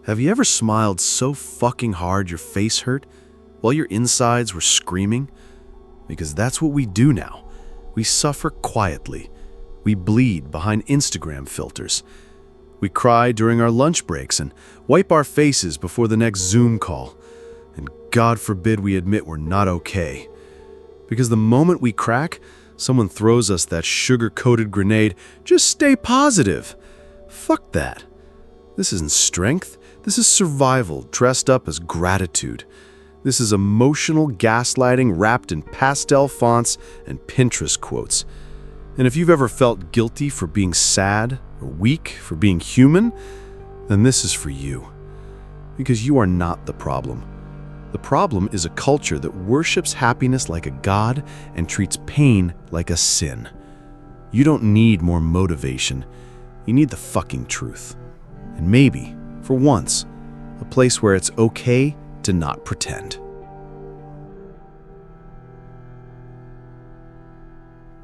Have you ever smiled so fucking hard your face hurt while your insides were screaming? Because that's what we do now. We suffer quietly. We bleed behind Instagram filters. We cry during our lunch breaks and wipe our faces before the next Zoom call. And God forbid we admit we're not okay. Because the moment we crack, someone throws us that sugar-coated grenade, just stay positive. Fuck that. This isn't strength. This is survival dressed up as gratitude. This is emotional gaslighting wrapped in pastel fonts and Pinterest quotes. And if you've ever felt guilty for being sad or weak for being human, then this is for you. Because you are not the problem. The problem is a culture that worships happiness like a god and treats pain like a sin. You don't need more motivation. You need the fucking truth. And maybe, for once, a place where it's okay to not pretend.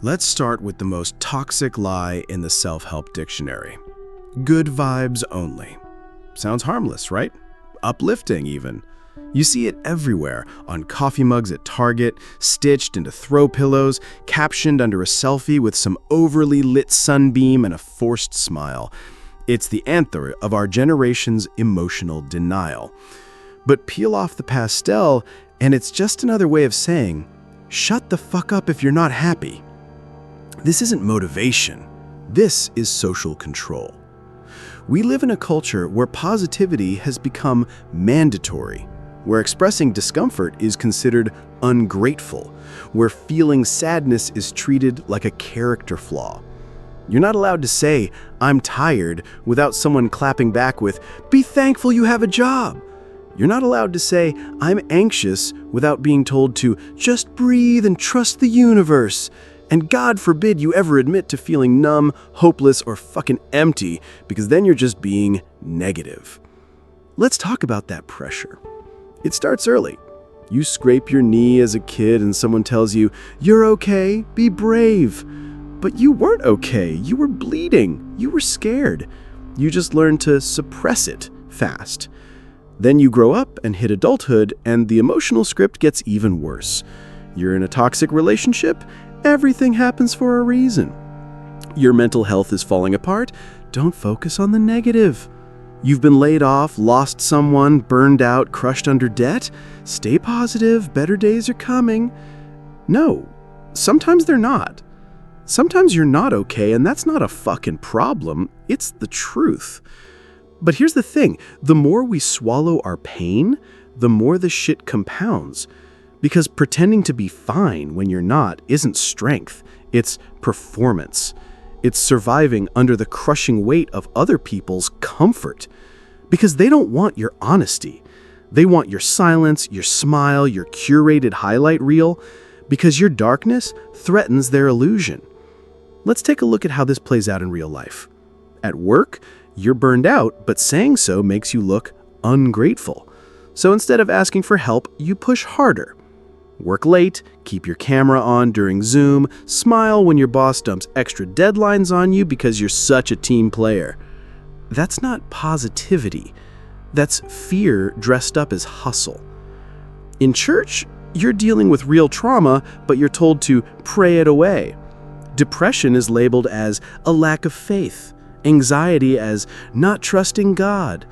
Let's start with the most toxic lie in the self-help dictionary. Good vibes only. Sounds harmless, right? Uplifting, even. You see it everywhere, on coffee mugs at Target, stitched into throw pillows, captioned under a selfie with some overly lit sunbeam and a forced smile. It's the anthem of our generation's emotional denial. But peel off the pastel, and it's just another way of saying, shut the fuck up if you're not happy. This isn't motivation. This is social control. We live in a culture where positivity has become mandatory, where expressing discomfort is considered ungrateful, where feeling sadness is treated like a character flaw. You're not allowed to say, "I'm tired," without someone clapping back with, "Be thankful you have a job." You're not allowed to say, "I'm anxious," without being told to just breathe and trust the universe. And God forbid you ever admit to feeling numb, hopeless, or fucking empty, because then you're just being negative. Let's talk about that pressure. It starts early. You scrape your knee as a kid and someone tells you, "You're okay, be brave." But you weren't okay. You were bleeding. You were scared. You just learned to suppress it fast. Then you grow up and hit adulthood, and the emotional script gets even worse. You're in a toxic relationship. Everything happens for a reason. Your mental health is falling apart. Don't focus on the negative. You've been laid off, lost someone, burned out, crushed under debt. Stay positive. Better days are coming. No, sometimes they're not. Sometimes you're not okay, and that's not a fucking problem. It's the truth. But here's the thing. The more we swallow our pain, the more the shit compounds. Because pretending to be fine when you're not isn't strength. It's performance. It's surviving under the crushing weight of other people's comfort. Because they don't want your honesty. They want your silence, your smile, your curated highlight reel. Because your darkness threatens their illusion. Let's take a look at how this plays out in real life. At work, you're burned out, but saying so makes you look ungrateful. So instead of asking for help, you push harder. Work late, keep your camera on during Zoom, smile when your boss dumps extra deadlines on you because you're such a team player. That's not positivity. That's fear dressed up as hustle. In church, you're dealing with real trauma, but you're told to pray it away. Depression is labeled as a lack of faith, anxiety as not trusting God.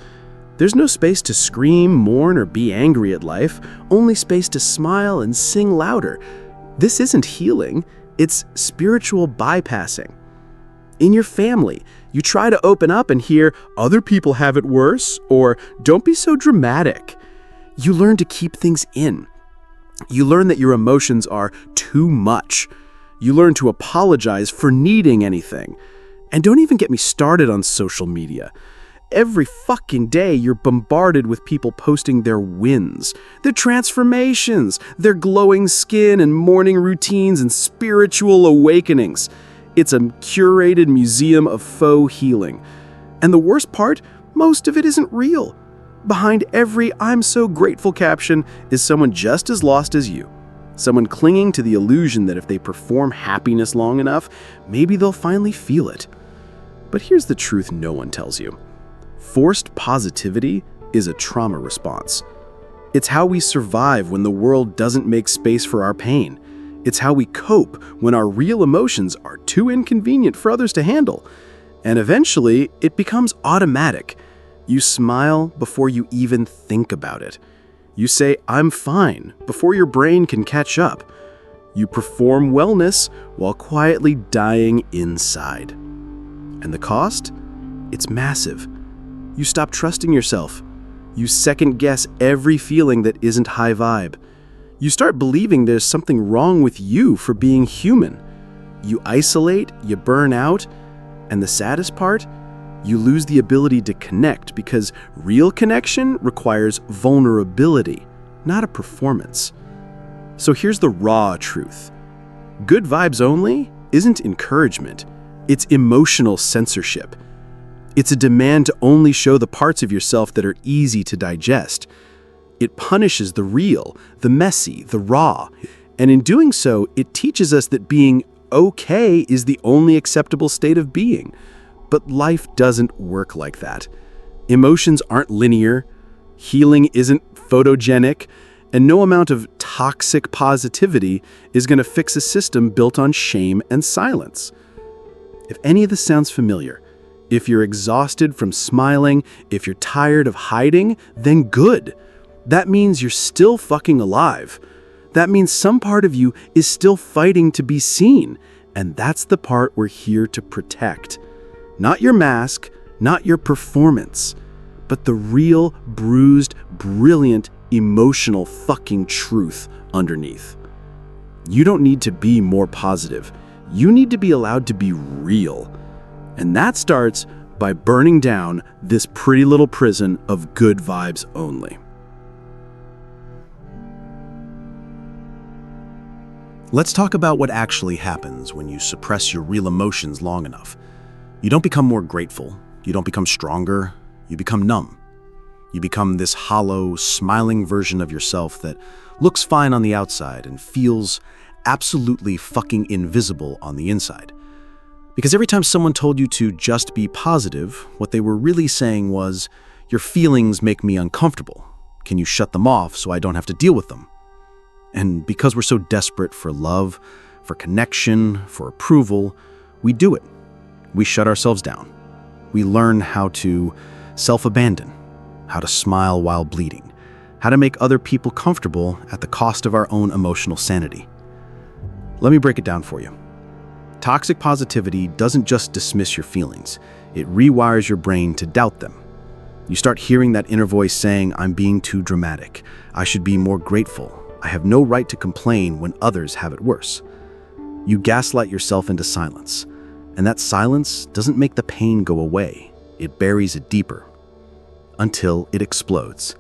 There's no space to scream, mourn, or be angry at life, only space to smile and sing louder. This isn't healing, it's spiritual bypassing. In your family, you try to open up and hear, "Other people have it worse," or "Don't be so dramatic." You learn to keep things in. You learn that your emotions are too much. You learn to apologize for needing anything. And don't even get me started on social media. Every fucking day, you're bombarded with people posting their wins, their transformations, their glowing skin and morning routines and spiritual awakenings. It's a curated museum of faux healing. And the worst part, most of it isn't real. Behind every "I'm so grateful" caption is someone just as lost as you. Someone clinging to the illusion that if they perform happiness long enough, maybe they'll finally feel it. But here's the truth no one tells you. Forced positivity is a trauma response. It's how we survive when the world doesn't make space for our pain. It's how we cope when our real emotions are too inconvenient for others to handle. And eventually, it becomes automatic. You smile before you even think about it. You say, "I'm fine," before your brain can catch up. You perform wellness while quietly dying inside. And the cost? It's massive. You stop trusting yourself. You second-guess every feeling that isn't high vibe. You start believing there's something wrong with you for being human. You isolate, you burn out, and the saddest part? You lose the ability to connect because real connection requires vulnerability, not a performance. So here's the raw truth. Good vibes only isn't encouragement. It's emotional censorship. It's a demand to only show the parts of yourself that are easy to digest. It punishes the real, the messy, the raw. And in doing so, it teaches us that being okay is the only acceptable state of being. But life doesn't work like that. Emotions aren't linear, healing isn't photogenic, and no amount of toxic positivity is going to fix a system built on shame and silence. If any of this sounds familiar, if you're exhausted from smiling, if you're tired of hiding, then good. That means you're still fucking alive. That means some part of you is still fighting to be seen, and that's the part we're here to protect. Not your mask, not your performance, but the real, bruised, brilliant, emotional fucking truth underneath. You don't need to be more positive. You need to be allowed to be real. And that starts by burning down this pretty little prison of good vibes only. Let's talk about what actually happens when you suppress your real emotions long enough. You don't become more grateful. You don't become stronger. You become numb. You become this hollow, smiling version of yourself that looks fine on the outside and feels absolutely fucking invisible on the inside. Because every time someone told you to just be positive, what they were really saying was, "Your feelings make me uncomfortable. Can you shut them off so I don't have to deal with them?" And because we're so desperate for love, for connection, for approval, we do it. We shut ourselves down. We learn how to self-abandon, how to smile while bleeding, how to make other people comfortable at the cost of our own emotional sanity. Let me break it down for you. Toxic positivity doesn't just dismiss your feelings. It rewires your brain to doubt them. You start hearing that inner voice saying, "I'm being too dramatic. I should be more grateful. I have no right to complain when others have it worse." You gaslight yourself into silence. And that silence doesn't make the pain go away. It buries it deeper until it explodes.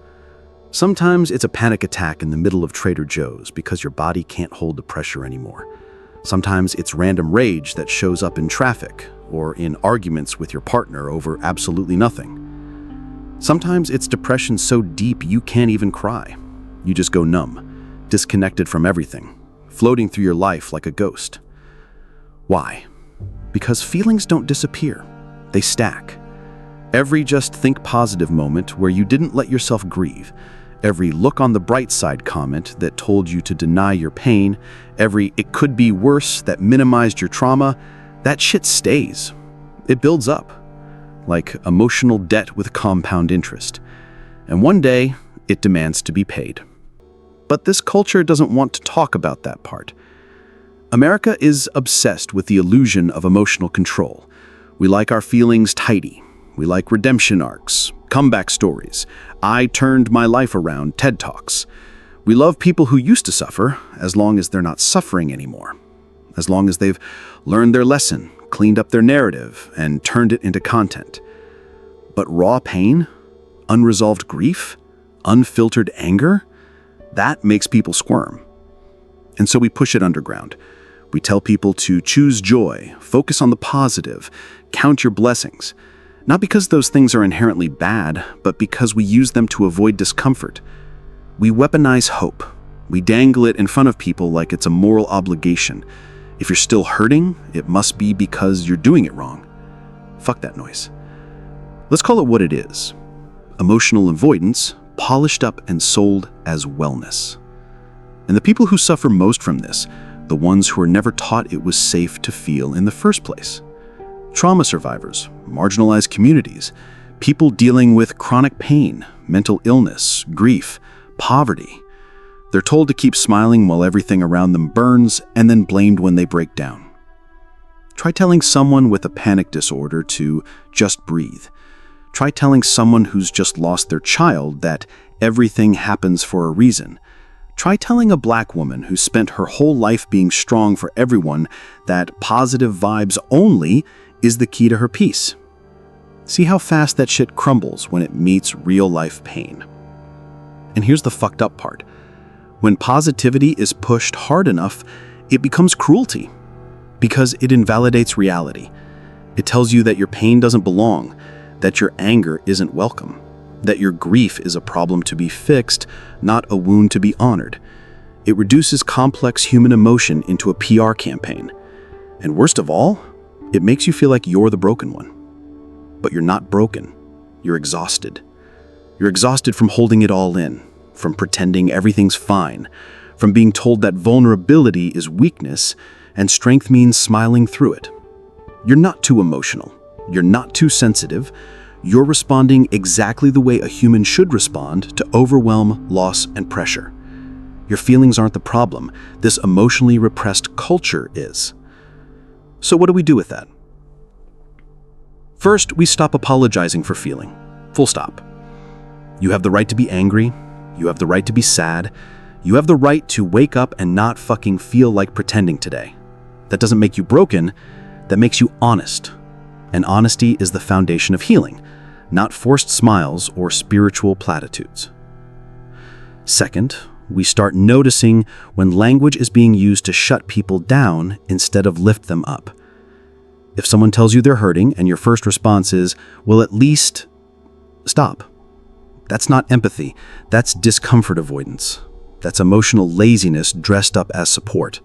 Sometimes it's a panic attack in the middle of Trader Joe's because your body can't hold the pressure anymore. Sometimes it's random rage that shows up in traffic or in arguments with your partner over absolutely nothing. Sometimes it's depression so deep you can't even cry. You just go numb, disconnected from everything, floating through your life like a ghost. Why? Because feelings don't disappear, they stack. Every just think positive moment where you didn't let yourself grieve, every look on the bright side comment that told you to deny your pain, every "it could be worse" that minimized your trauma, that shit stays. It builds up, like emotional debt with compound interest. And one day, it demands to be paid. But this culture doesn't want to talk about that part. America is obsessed with the illusion of emotional control. We like our feelings tidy. We like redemption arcs, comeback stories, "I turned my life around" TED Talks. We love people who used to suffer, as long as they're not suffering anymore. As long as they've learned their lesson, cleaned up their narrative, and turned it into content. But raw pain, unresolved grief, unfiltered anger, that makes people squirm. And so we push it underground. We tell people to choose joy, focus on the positive, count your blessings. Not because those things are inherently bad, but because we use them to avoid discomfort. We weaponize hope. We dangle it in front of people like it's a moral obligation. If you're still hurting, it must be because you're doing it wrong. Fuck that noise. Let's call it what it is. emotional avoidance, polished up and sold as wellness. And the people who suffer most from this, the ones who were never taught it was safe to feel in the first place. Trauma survivors, marginalized communities, people dealing with chronic pain, mental illness, grief, poverty. They're told to keep smiling while everything around them burns and then blamed when they break down. Try telling someone with a panic disorder to just breathe. Try telling someone who's just lost their child that everything happens for a reason. Try telling a Black woman who spent her whole life being strong for everyone that positive vibes only is the key to her peace. See how fast that shit crumbles when it meets real-life pain. And here's the fucked up part. When positivity is pushed hard enough, it becomes cruelty. Because it invalidates reality. It tells you that your pain doesn't belong, that your anger isn't welcome, that your grief is a problem to be fixed, not a wound to be honored. It reduces complex human emotion into a PR campaign. And worst of all, it makes you feel like you're the broken one. But you're not broken. You're exhausted. You're exhausted from holding it all in, from pretending everything's fine, from being told that vulnerability is weakness and strength means smiling through it. You're not too emotional. You're not too sensitive. You're responding exactly the way a human should respond to overwhelm, loss, and pressure. Your feelings aren't the problem. This emotionally repressed culture is. So what do we do with that? First, we stop apologizing for feeling. Full stop. You have the right to be angry. You have the right to be sad. You have the right to wake up and not fucking feel like pretending today. That doesn't make you broken, that makes you honest. And honesty is the foundation of healing, not forced smiles or spiritual platitudes. Second, we start noticing when language is being used to shut people down instead of lift them up. If someone tells you they're hurting and your first response is, well, at least stop. That's not empathy, that's discomfort avoidance. That's emotional laziness dressed up as support.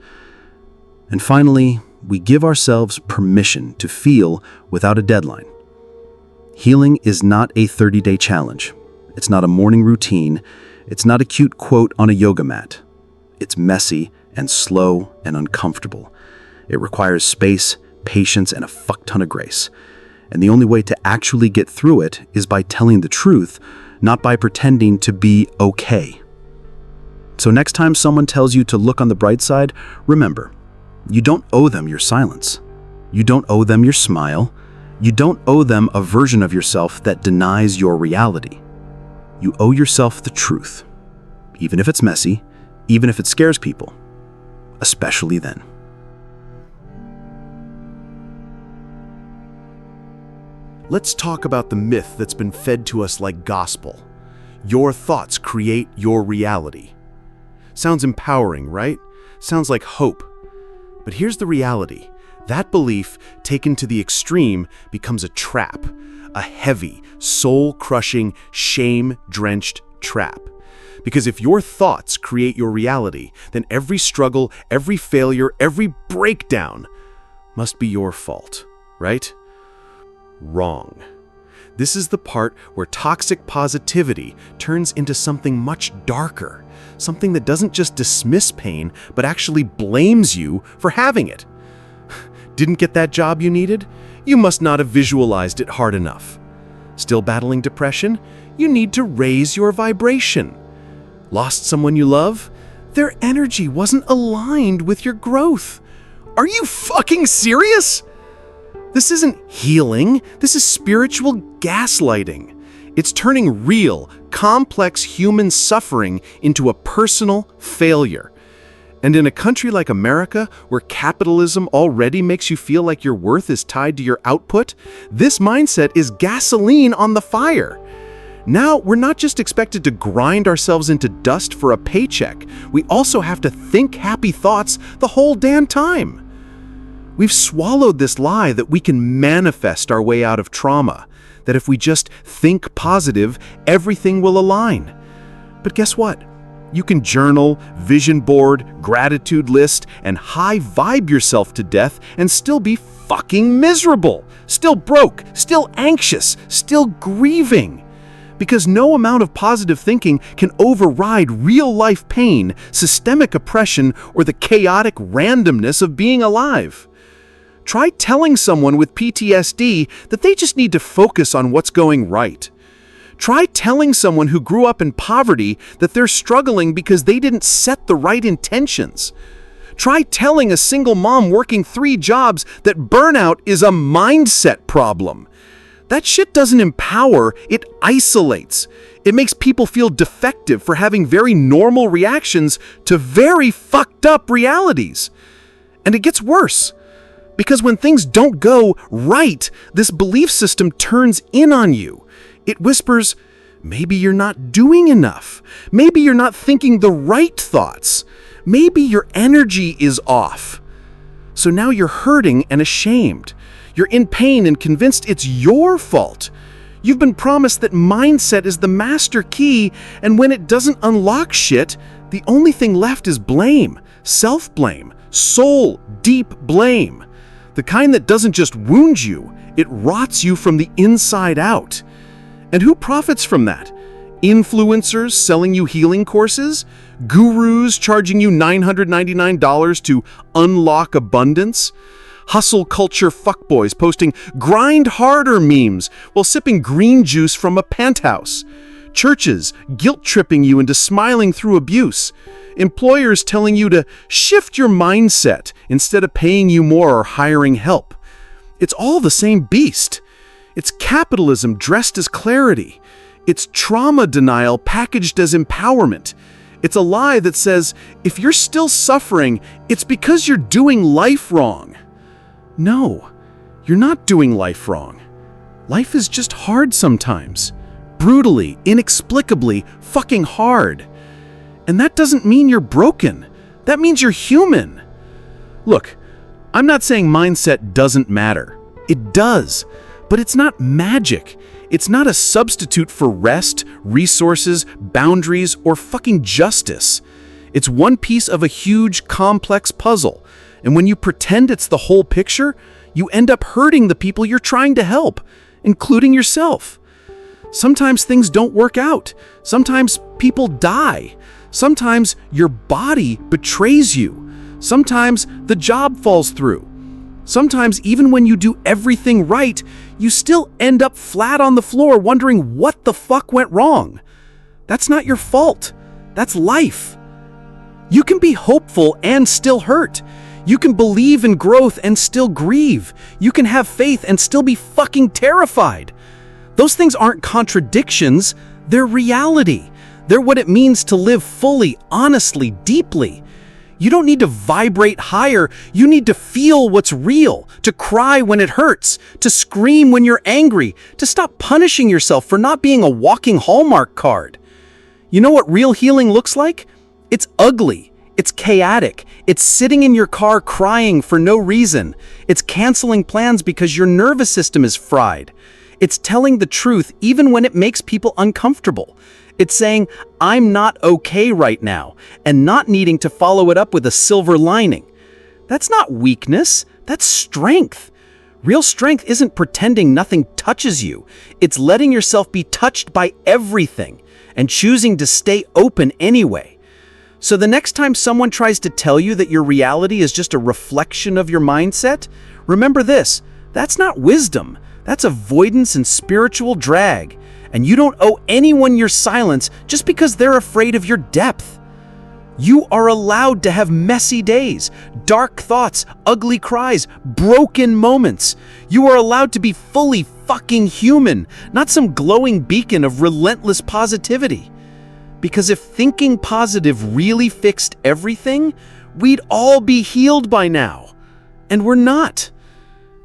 And finally, we give ourselves permission to feel without a deadline. Healing is not a 30-day challenge. It's not a morning routine. It's not a cute quote on a yoga mat. It's messy and slow and uncomfortable. It requires space, patience, and a fuck ton of grace. And the only way to actually get through it is by telling the truth, not by pretending to be okay. So next time someone tells you to look on the bright side, remember, you don't owe them your silence. You don't owe them your smile. You don't owe them a version of yourself that denies your reality. You owe yourself the truth, even if it's messy, even if it scares people, especially then. Let's talk about the myth that's been fed to us like gospel. Your thoughts create your reality. Sounds empowering, right? Sounds like hope. But here's the reality. That belief, taken to the extreme, becomes a trap. A heavy, soul-crushing, shame-drenched trap. Because if your thoughts create your reality, then every struggle, every failure, every breakdown must be your fault, right? Wrong. This is the part where toxic positivity turns into something much darker. Something that doesn't just dismiss pain, but actually blames you for having it. Didn't get that job you needed? You must not have visualized it hard enough. Still battling depression? You need to raise your vibration. Lost someone you love? Their energy wasn't aligned with your growth. Are you fucking serious? This isn't healing. This is spiritual gaslighting. It's turning real, complex human suffering into a personal failure. And in a country like America, where capitalism already makes you feel like your worth is tied to your output, this mindset is gasoline on the fire. Now, we're not just expected to grind ourselves into dust for a paycheck. We also have to think happy thoughts the whole damn time. We've swallowed this lie that we can manifest our way out of trauma, that if we just think positive, everything will align. But guess what? You can journal, vision board, gratitude list, and high vibe yourself to death and still be fucking miserable, still broke, still anxious, still grieving. Because no amount of positive thinking can override real-life pain, systemic oppression, or the chaotic randomness of being alive. Try telling someone with PTSD that they just need to focus on what's going right. Try telling someone who grew up in poverty that they're struggling because they didn't set the right intentions. Try telling a single mom working 3 jobs that burnout is a mindset problem. That shit doesn't empower, it isolates. It makes people feel defective for having very normal reactions to very fucked up realities. And it gets worse. Because when things don't go right, this belief system turns in on you. It whispers, maybe you're not doing enough. Maybe you're not thinking the right thoughts. Maybe your energy is off. So now you're hurting and ashamed. You're in pain and convinced it's your fault. You've been promised that mindset is the master key, and when it doesn't unlock shit, the only thing left is blame, self-blame, soul-deep blame. The kind that doesn't just wound you, it rots you from the inside out. And who profits from that? Influencers selling you healing courses? Gurus charging you $999 to unlock abundance? Hustle culture fuckboys posting grind harder memes while sipping green juice from a penthouse. Churches guilt-tripping you into smiling through abuse. Employers telling you to shift your mindset instead of paying you more or hiring help. It's all the same beast. It's capitalism dressed as clarity. It's trauma denial packaged as empowerment. It's a lie that says, if you're still suffering, it's because you're doing life wrong. No, you're not doing life wrong. Life is just hard sometimes. Brutally, inexplicably, fucking hard. And that doesn't mean you're broken. That means you're human. Look, I'm not saying mindset doesn't matter. It does. But it's not magic. It's not a substitute for rest, resources, boundaries, or fucking justice. It's one piece of a huge, complex puzzle. And when you pretend it's the whole picture, you end up hurting the people you're trying to help, including yourself. Sometimes things don't work out. Sometimes people die. Sometimes your body betrays you. Sometimes the job falls through. Sometimes even when you do everything right, you still end up flat on the floor wondering what the fuck went wrong. That's not your fault. That's life. You can be hopeful and still hurt. You can believe in growth and still grieve. You can have faith and still be fucking terrified. Those things aren't contradictions, they're reality. They're what it means to live fully, honestly, deeply. You don't need to vibrate higher, you need to feel what's real, to cry when it hurts, to scream when you're angry, to stop punishing yourself for not being a walking Hallmark card. You know what real healing looks like? It's ugly. It's chaotic. It's sitting in your car crying for no reason. It's canceling plans because your nervous system is fried. It's telling the truth even when it makes people uncomfortable. It's saying, I'm not okay right now, and not needing to follow it up with a silver lining. That's not weakness, that's strength. Real strength isn't pretending nothing touches you. It's letting yourself be touched by everything, and choosing to stay open anyway. So the next time someone tries to tell you that your reality is just a reflection of your mindset, remember this, that's not wisdom, that's avoidance and spiritual drag. And you don't owe anyone your silence just because they're afraid of your depth. You are allowed to have messy days, dark thoughts, ugly cries, broken moments. You are allowed to be fully fucking human, not some glowing beacon of relentless positivity. Because if thinking positive really fixed everything, we'd all be healed by now. And we're not.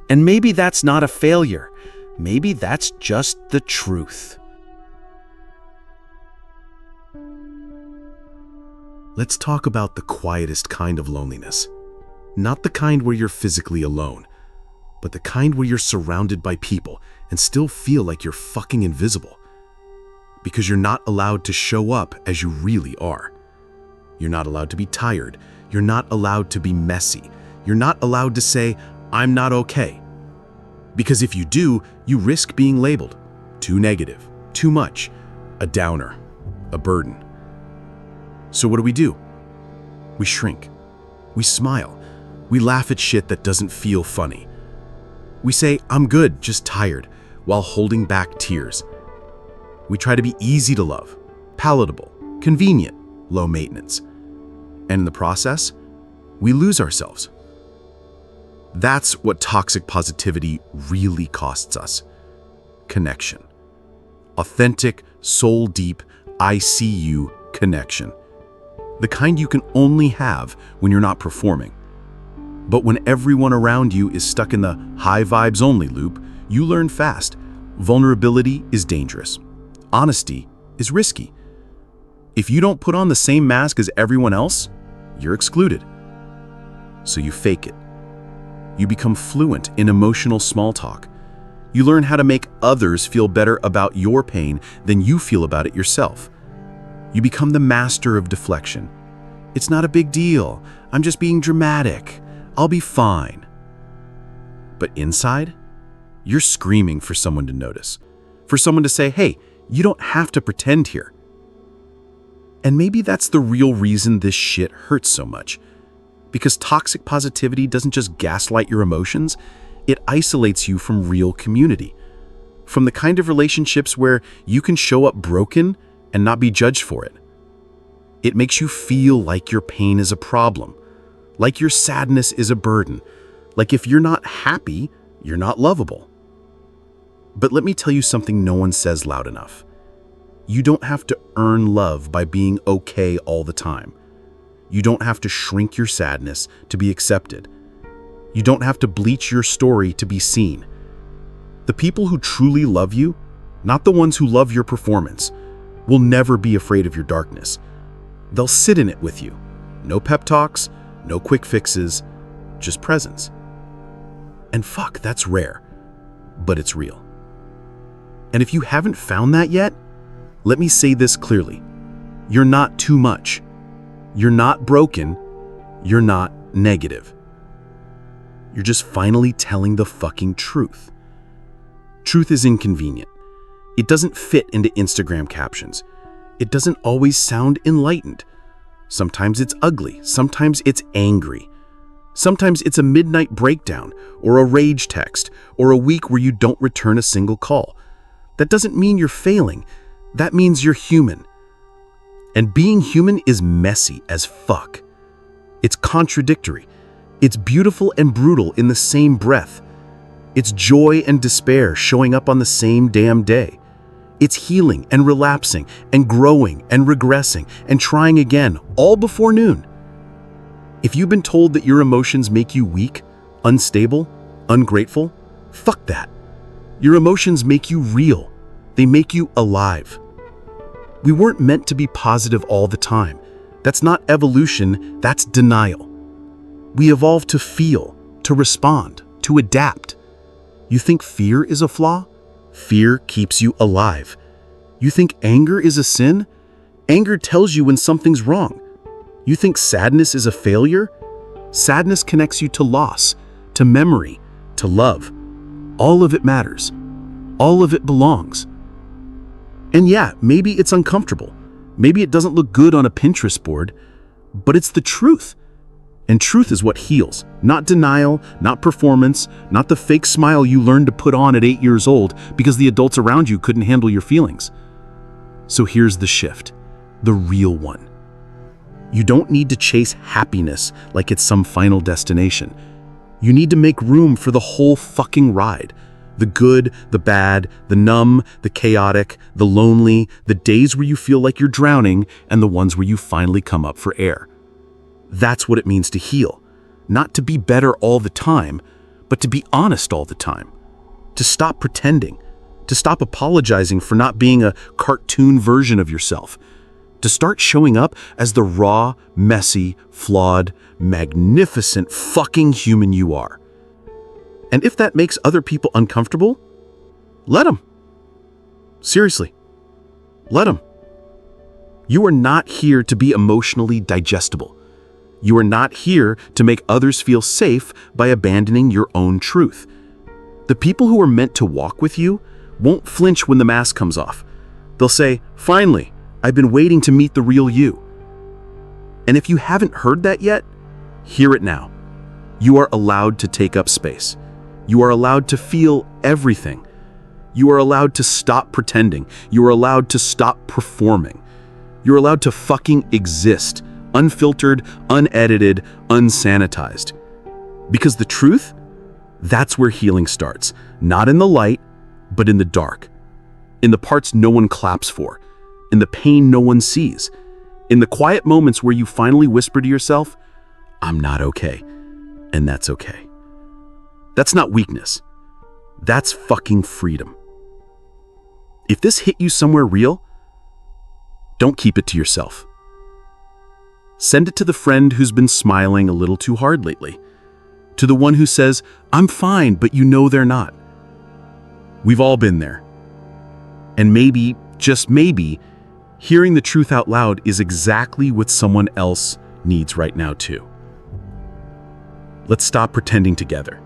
And maybe that's not a failure. Maybe that's just the truth. Let's talk about the quietest kind of loneliness. Not the kind where you're physically alone, but the kind where you're surrounded by people and still feel like you're fucking invisible. Because you're not allowed to show up as you really are. You're not allowed to be tired. You're not allowed to be messy. You're not allowed to say, I'm not okay. Because if you do, you risk being labeled too negative, too much, a downer, a burden. So what do? We shrink. We smile. We laugh at shit that doesn't feel funny. We say, "I'm good, just tired," while holding back tears. We try to be easy to love, palatable, convenient, low maintenance. And in the process, we lose ourselves. That's what toxic positivity really costs us. Connection. Authentic, soul-deep, I see you connection. The kind you can only have when you're not performing. But when everyone around you is stuck in the high vibes only loop, you learn fast. Vulnerability is dangerous. Honesty is risky. If you don't put on the same mask as everyone else, you're excluded. So you fake it. You become fluent in emotional small talk. You learn how to make others feel better about your pain than you feel about it yourself. You become the master of deflection. "It's not a big deal. I'm just being dramatic. I'll be fine." But inside, you're screaming for someone to notice, for someone to say, "Hey, you don't have to pretend here." And maybe that's the real reason this shit hurts so much. Because toxic positivity doesn't just gaslight your emotions, it isolates you from real community. From the kind of relationships where you can show up broken and not be judged for it. It makes you feel like your pain is a problem, like your sadness is a burden, like if you're not happy, you're not lovable. But let me tell you something no one says loud enough. You don't have to earn love by being okay all the time. You don't have to shrink your sadness to be accepted. You don't have to bleach your story to be seen. The people who truly love you, not the ones who love your performance, will never be afraid of your darkness. They'll sit in it with you. No pep talks, no quick fixes, just presence. And fuck, that's rare, but it's real. And if you haven't found that yet, let me say this clearly. You're not too much. You're not broken. You're not negative. You're just finally telling the fucking truth. Truth is inconvenient. It doesn't fit into Instagram captions. It doesn't always sound enlightened. Sometimes it's ugly. Sometimes it's angry. Sometimes it's a midnight breakdown or a rage text or a week where you don't return a single call. That doesn't mean you're failing. That means you're human. And being human is messy as fuck. It's contradictory. It's beautiful and brutal in the same breath. It's joy and despair showing up on the same damn day. It's healing and relapsing and growing and regressing and trying again, all before noon. If you've been told that your emotions make you weak, unstable, ungrateful, fuck that. Your emotions make you real. They make you alive. We weren't meant to be positive all the time. That's not evolution, that's denial. We evolved to feel, to respond, to adapt. You think fear is a flaw? Fear keeps you alive. You think anger is a sin? Anger tells you when something's wrong. You think sadness is a failure? Sadness connects you to loss, to memory, to love. All of it matters. All of it belongs. And yeah, maybe it's uncomfortable. Maybe it doesn't look good on a Pinterest board, but it's the truth. And truth is what heals, not denial, not performance, not the fake smile you learned to put on at 8 years old because the adults around you couldn't handle your feelings. So here's the shift, the real one. You don't need to chase happiness like it's some final destination. You need to make room for the whole fucking ride. The good, the bad, the numb, the chaotic, the lonely, the days where you feel like you're drowning, and the ones where you finally come up for air. That's what it means to heal. Not to be better all the time, but to be honest all the time. To stop pretending. To stop apologizing for not being a cartoon version of yourself. To start showing up as the raw, messy, flawed, magnificent fucking human you are. And if that makes other people uncomfortable, let them. Seriously, let them. You are not here to be emotionally digestible. You are not here to make others feel safe by abandoning your own truth. The people who are meant to walk with you won't flinch when the mask comes off. They'll say, "Finally, I've been waiting to meet the real you." And if you haven't heard that yet, hear it now. You are allowed to take up space. You are allowed to feel everything. You are allowed to stop pretending. You are allowed to stop performing. You're allowed to fucking exist, unfiltered, unedited, unsanitized. Because the truth, that's where healing starts. Not in the light, but in the dark. In the parts no one claps for. In the pain no one sees. In the quiet moments where you finally whisper to yourself, "I'm not okay," and that's okay. That's not weakness. That's fucking freedom. If this hit you somewhere real, don't keep it to yourself. Send it to the friend who's been smiling a little too hard lately. To the one who says, "I'm fine," but you know they're not. We've all been there. And maybe, just maybe, hearing the truth out loud is exactly what someone else needs right now too. Let's stop pretending together.